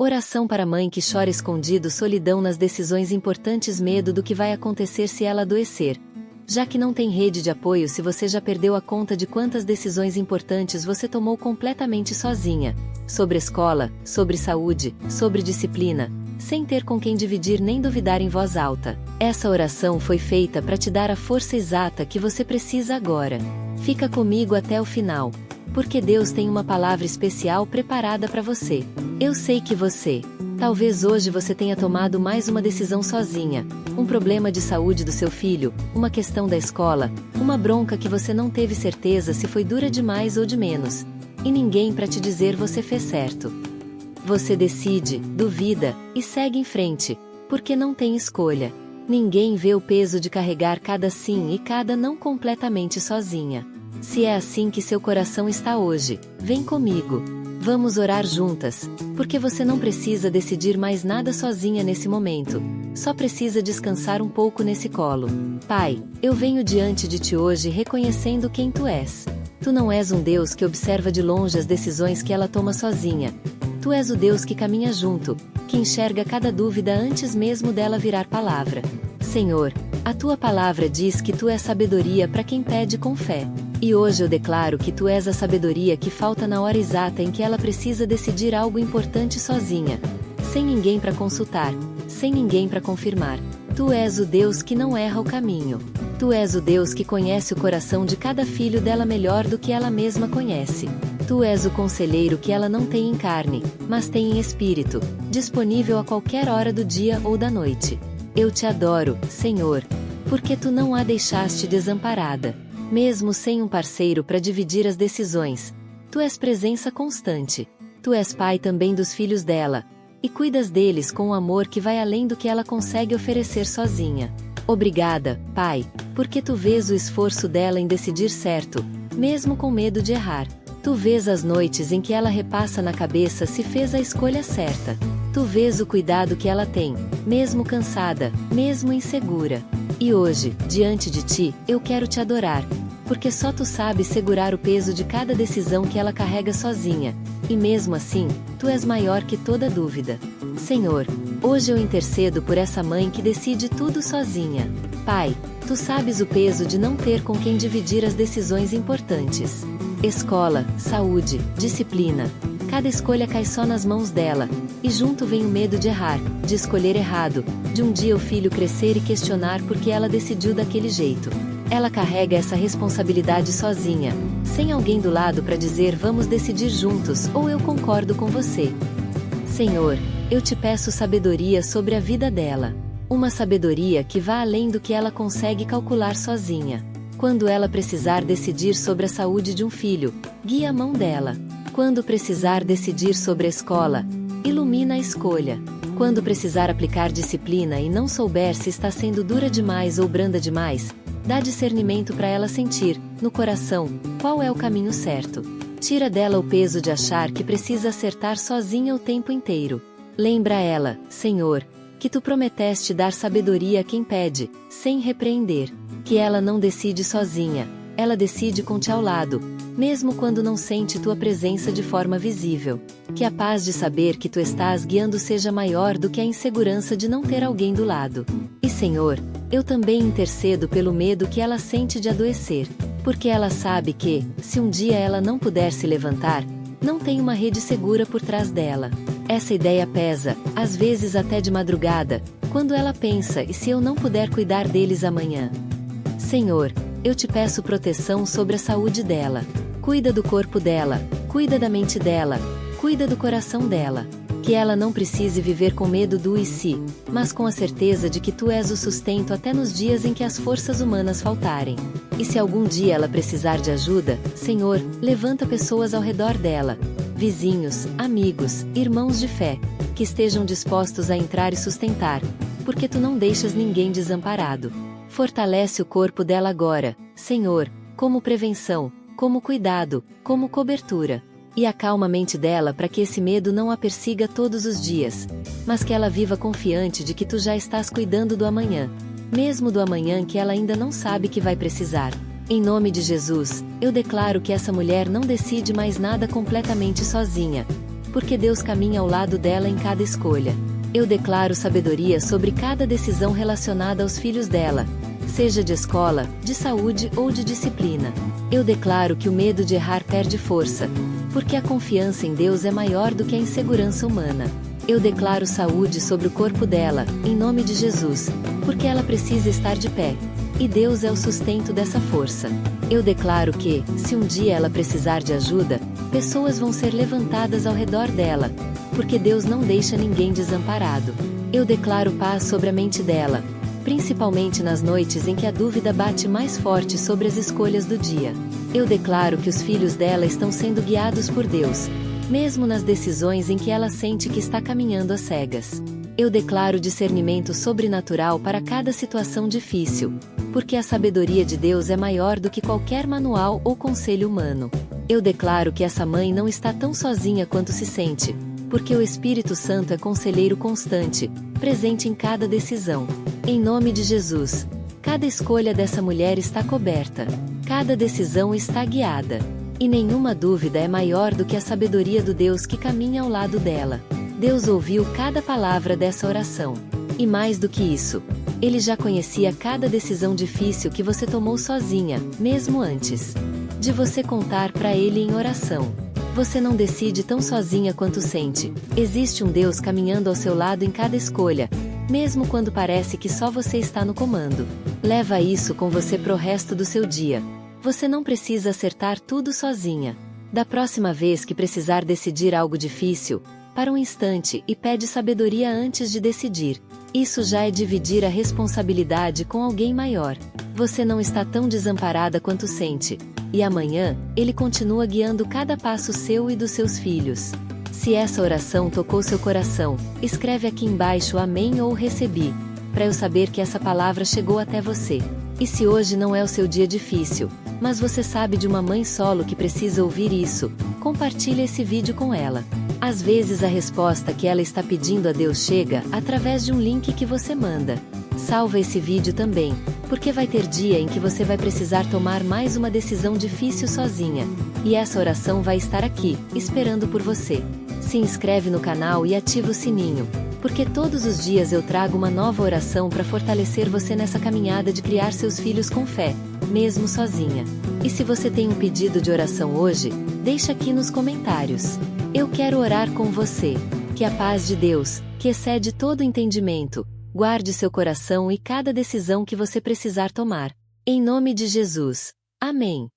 Oração para mãe que chora escondido, solidão nas decisões importantes, medo do que vai acontecer se ela adoecer. Já que não tem rede de apoio, se você já perdeu a conta de quantas decisões importantes você tomou completamente sozinha. Sobre escola, sobre saúde, sobre disciplina, sem ter com quem dividir nem duvidar em voz alta. Essa oração foi feita para te dar a força exata que você precisa agora. Fica comigo até o final, porque Deus tem uma palavra especial preparada para você. Eu sei que talvez hoje você tenha tomado mais uma decisão sozinha, um problema de saúde do seu filho, uma questão da escola, uma bronca que você não teve certeza se foi dura demais ou de menos, e ninguém para te dizer você fez certo. Você decide, duvida, e segue em frente, porque não tem escolha. Ninguém vê o peso de carregar cada sim e cada não completamente sozinha. Se é assim que seu coração está hoje, vem comigo. Vamos orar juntas, porque você não precisa decidir mais nada sozinha nesse momento, só precisa descansar um pouco nesse colo. Pai, eu venho diante de ti hoje reconhecendo quem tu és. Tu não és um Deus que observa de longe as decisões que ela toma sozinha. Tu és o Deus que caminha junto, que enxerga cada dúvida antes mesmo dela virar palavra. Senhor, a tua palavra diz que tu és sabedoria para quem pede com fé. E hoje eu declaro que tu és a sabedoria que falta na hora exata em que ela precisa decidir algo importante sozinha. Sem ninguém para consultar, sem ninguém para confirmar. Tu és o Deus que não erra o caminho. Tu és o Deus que conhece o coração de cada filho dela melhor do que ela mesma conhece. Tu és o conselheiro que ela não tem em carne, mas tem em espírito, disponível a qualquer hora do dia ou da noite. Eu te adoro, Senhor, porque tu não a deixaste desamparada. Mesmo sem um parceiro para dividir as decisões, tu és presença constante. Tu és pai também dos filhos dela, e cuidas deles com um amor que vai além do que ela consegue oferecer sozinha. Obrigada, Pai, porque tu vês o esforço dela em decidir certo, mesmo com medo de errar. Tu vês as noites em que ela repassa na cabeça se fez a escolha certa. Tu vês o cuidado que ela tem, mesmo cansada, mesmo insegura. E hoje, diante de ti, eu quero te adorar, porque só tu sabes segurar o peso de cada decisão que ela carrega sozinha, e mesmo assim, tu és maior que toda dúvida. Senhor, hoje eu intercedo por essa mãe que decide tudo sozinha. Pai, tu sabes o peso de não ter com quem dividir as decisões importantes. Escola, saúde, disciplina. Cada escolha cai só nas mãos dela, e junto vem o medo de errar, de escolher errado, de um dia o filho crescer e questionar por que ela decidiu daquele jeito. Ela carrega essa responsabilidade sozinha, sem alguém do lado para dizer vamos decidir juntos ou eu concordo com você. Senhor, eu te peço sabedoria sobre a vida dela. Uma sabedoria que vá além do que ela consegue calcular sozinha. Quando ela precisar decidir sobre a saúde de um filho, guia a mão dela. Quando precisar decidir sobre a escola, ilumina a escolha. Quando precisar aplicar disciplina e não souber se está sendo dura demais ou branda demais, dá discernimento para ela sentir, no coração, qual é o caminho certo. Tira dela o peso de achar que precisa acertar sozinha o tempo inteiro. Lembra ela, Senhor, que tu prometeste dar sabedoria a quem pede, sem repreender. Que ela não decide sozinha, ela decide com ti ao lado, mesmo quando não sente tua presença de forma visível. Que a paz de saber que tu estás guiando seja maior do que a insegurança de não ter alguém do lado. E Senhor, eu também intercedo pelo medo que ela sente de adoecer, porque ela sabe que, se um dia ela não puder se levantar, não tem uma rede segura por trás dela. Essa ideia pesa, às vezes até de madrugada, quando ela pensa: e se eu não puder cuidar deles amanhã? Senhor, eu te peço proteção sobre a saúde dela. Cuida do corpo dela, cuida da mente dela, cuida do coração dela. Que ela não precise viver com medo do e se, mas com a certeza de que tu és o sustento até nos dias em que as forças humanas faltarem. E se algum dia ela precisar de ajuda, Senhor, levanta pessoas ao redor dela, vizinhos, amigos, irmãos de fé, que estejam dispostos a entrar e sustentar, porque tu não deixas ninguém desamparado. Fortalece o corpo dela agora, Senhor, como prevenção, como cuidado, como cobertura. E acalma a mente dela para que esse medo não a persiga todos os dias, mas que ela viva confiante de que tu já estás cuidando do amanhã, mesmo do amanhã que ela ainda não sabe que vai precisar. Em nome de Jesus, eu declaro que essa mulher não decide mais nada completamente sozinha. porque Deus caminha ao lado dela em cada escolha. Eu declaro sabedoria sobre cada decisão relacionada aos filhos dela, seja de escola, de saúde ou de disciplina. Eu declaro que o medo de errar perde força, porque a confiança em Deus é maior do que a insegurança humana. Eu declaro saúde sobre o corpo dela, em nome de Jesus, porque ela precisa estar de pé. E Deus é o sustento dessa força. Eu declaro que, se um dia ela precisar de ajuda, pessoas vão ser levantadas ao redor dela, porque Deus não deixa ninguém desamparado. Eu declaro paz sobre a mente dela, principalmente nas noites em que a dúvida bate mais forte sobre as escolhas do dia. Eu declaro que os filhos dela estão sendo guiados por Deus, mesmo nas decisões em que ela sente que está caminhando às cegas. Eu declaro discernimento sobrenatural para cada situação difícil, porque a sabedoria de Deus é maior do que qualquer manual ou conselho humano. Eu declaro que essa mãe não está tão sozinha quanto se sente, porque o Espírito Santo é conselheiro constante, presente em cada decisão. Em nome de Jesus, cada escolha dessa mulher está coberta, cada decisão está guiada, e nenhuma dúvida é maior do que a sabedoria do Deus que caminha ao lado dela. Deus ouviu cada palavra dessa oração. E mais do que isso, Ele já conhecia cada decisão difícil que você tomou sozinha, mesmo antes de você contar para Ele em oração. Você não decide tão sozinha quanto sente. Existe um Deus caminhando ao seu lado em cada escolha, mesmo quando parece que só você está no comando. Leva isso com você pro resto do seu dia. Você não precisa acertar tudo sozinha. Da próxima vez que precisar decidir algo difícil, para um instante e pede sabedoria antes de decidir. Isso já é dividir a responsabilidade com alguém maior. Você não está tão desamparada quanto sente. E amanhã, Ele continua guiando cada passo seu e dos seus filhos. Se essa oração tocou seu coração, escreve aqui embaixo amém ou recebi, para eu saber que essa palavra chegou até você. E se hoje não é o seu dia difícil, mas você sabe de uma mãe solo que precisa ouvir isso, compartilhe esse vídeo com ela. Às vezes a resposta que ela está pedindo a Deus chega através de um link que você manda. Salva esse vídeo também, porque vai ter dia em que você vai precisar tomar mais uma decisão difícil sozinha. E essa oração vai estar aqui, esperando por você. Se inscreve no canal e ativa o sininho, porque todos os dias eu trago uma nova oração para fortalecer você nessa caminhada de criar seus filhos com fé, mesmo sozinha. E se você tem um pedido de oração hoje, deixa aqui nos comentários. Eu quero orar com você. Que a paz de Deus, que excede todo entendimento, guarde seu coração e cada decisão que você precisar tomar. Em nome de Jesus. Amém.